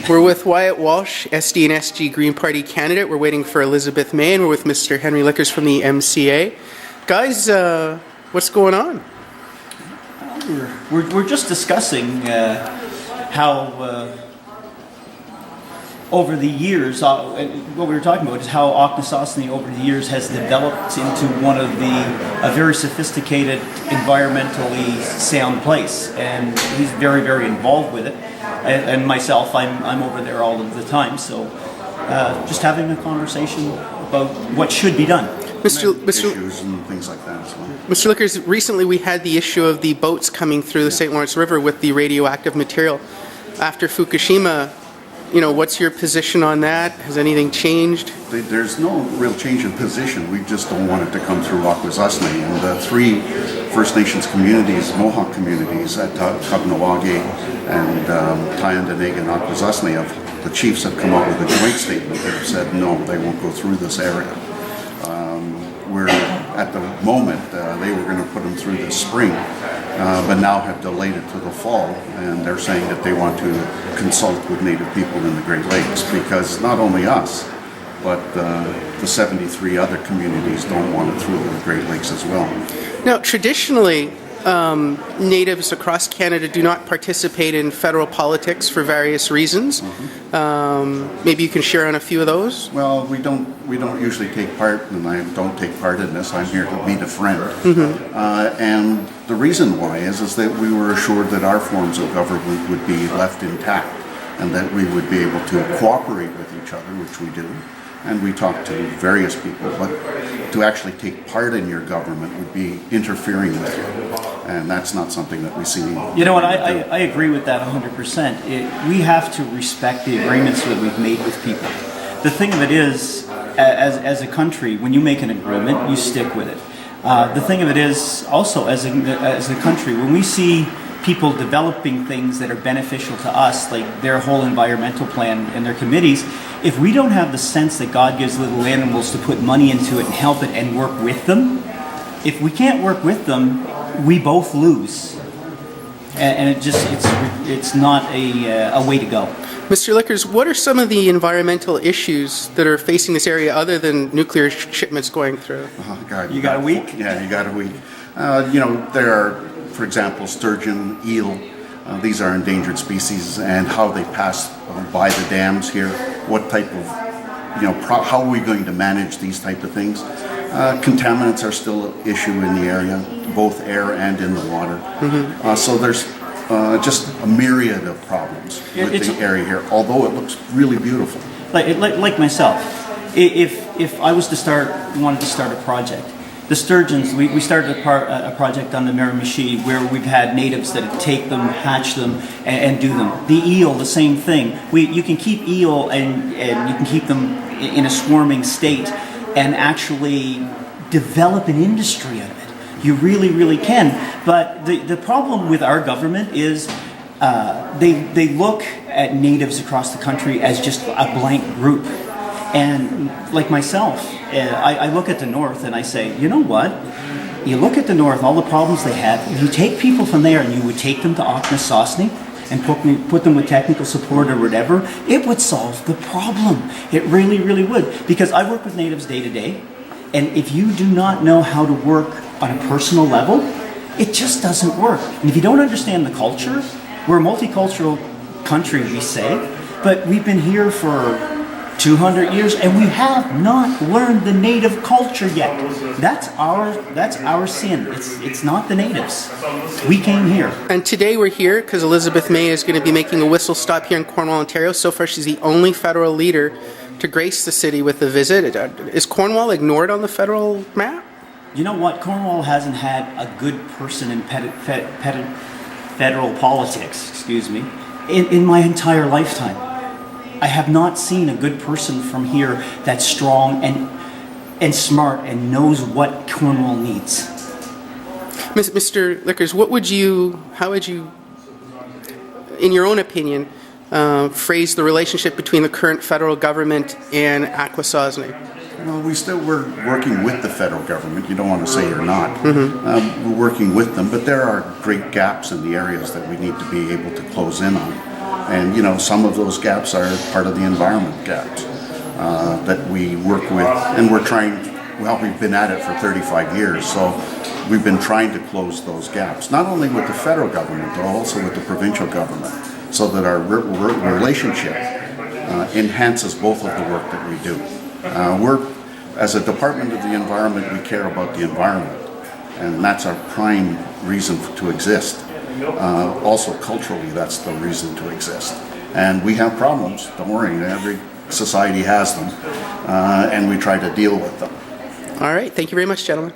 We're with Wyatt Walsh, SD and SG Green Party candidate. We're waiting for Elizabeth May, and we're with Mr. Henry Vickers from the MCA. Guys, what's going on? We're just discussing how over the years, what we were talking about is how Akwesasne over the years has developed into one of a very sophisticated, environmentally sound place, and he's very, very involved with it. And myself, I'm over there all of the time, so just having a conversation about what should be done. Issues and things like that as well. Mr. Vickers, recently we had the issue of the boats coming through the St. Lawrence River with the radioactive material. After Fukushima, what's your position on that? Has anything changed? There's no real change in position. We just don't want it to come through Akwesasne. And the three First Nations communities, Mohawk communities at Kagnawage and Tyendinaga and Akwesasne, the chiefs have come out with a joint statement that have said no, they won't go through this area. We're at the moment, they were going to put them through this spring, but now have delayed it to the fall, and they're saying that they want to consult with Native people in the Great Lakes, because not only us, but the 73 other communities don't want it through the Great Lakes as well. Now, traditionally, Natives across Canada do not participate in federal politics for various reasons. Maybe you can share on a few of those. Well, we don't usually take part, and I don't take part in this. I'm here to meet a friend. And the reason why is that we were assured that our forms of government would be left intact, and that we would be able to cooperate with each other, which we do. And we talk to various people, but to actually take part in your government would be interfering with you. And that's not something that we see. You know what, I agree with that 100%. We have to respect the agreements that we've made with people. The thing of it is, as a country, when you make an agreement, you stick with it. The thing of it is, also, as a country, when we see people developing things that are beneficial to us, like their whole environmental plan and their committees, if we don't have the sense that God gives little animals to put money into it and help it and work with them, if we can't work with them, we both lose. And it's not a way to go. Mr. Vickers, what are some of the environmental issues that are facing this area other than nuclear shipments going through? Oh, God, you got a week? Yeah, you got a week. There are, for example, sturgeon, eel. These are endangered species, and how they pass by the dams here. What type of, how are we going to manage these type of things? Contaminants are still an issue in the area, both air and in the water. So there's just a myriad of problems with the area here, although it looks really beautiful. Like myself, if I was wanted to start a project, the sturgeons, we started a project on the Miramichi where we've had natives that take them, hatch them, and do them. The eel, the same thing. You can keep eel and you can keep them in a swarming state and actually develop an industry out of it. You really, really can. But the problem with our government is they look at natives across the country as just a blank group. And like myself, I look at the North and I say, you know what? You look at the North, all the problems they have, if you take people from there and you would take them to Akwesasne and put them with technical support or whatever, it would solve the problem. It really, really would. Because I work with natives day to day, and if you do not know how to work on a personal level, it just doesn't work. And if you don't understand the culture, we're a multicultural country, we say, but we've been here for 200 years, and we have not learned the native culture yet. That's our sin. It's not the natives. We came here. And today we're here because Elizabeth May is going to be making a whistle stop here in Cornwall, Ontario. So far, she's the only federal leader to grace the city with a visit. Is Cornwall ignored on the federal map? You know what? Cornwall hasn't had a good person in federal politics, in my entire lifetime. I have not seen a good person from here that's strong and smart and knows what Cornwall needs. Mr. Vickers, how would you, in your own opinion, phrase the relationship between the current federal government and Akwesasne? Well, we're working with the federal government. You don't want to say you're not. We're working with them, but there are great gaps in the areas that we need to be able to close in on. And you know, some of those gaps are part of the environment gaps that we work with, and we're trying. Well, we've been at it for 35 years, so we've been trying to close those gaps, not only with the federal government, but also with the provincial government, so that our relationship enhances both of the work that we do. As a Department of the Environment, we care about the environment, and that's our prime reason to exist. Also, culturally, that's the reason to exist. And we have problems, don't worry, every society has them, and we try to deal with them. All right. Thank you very much, gentlemen.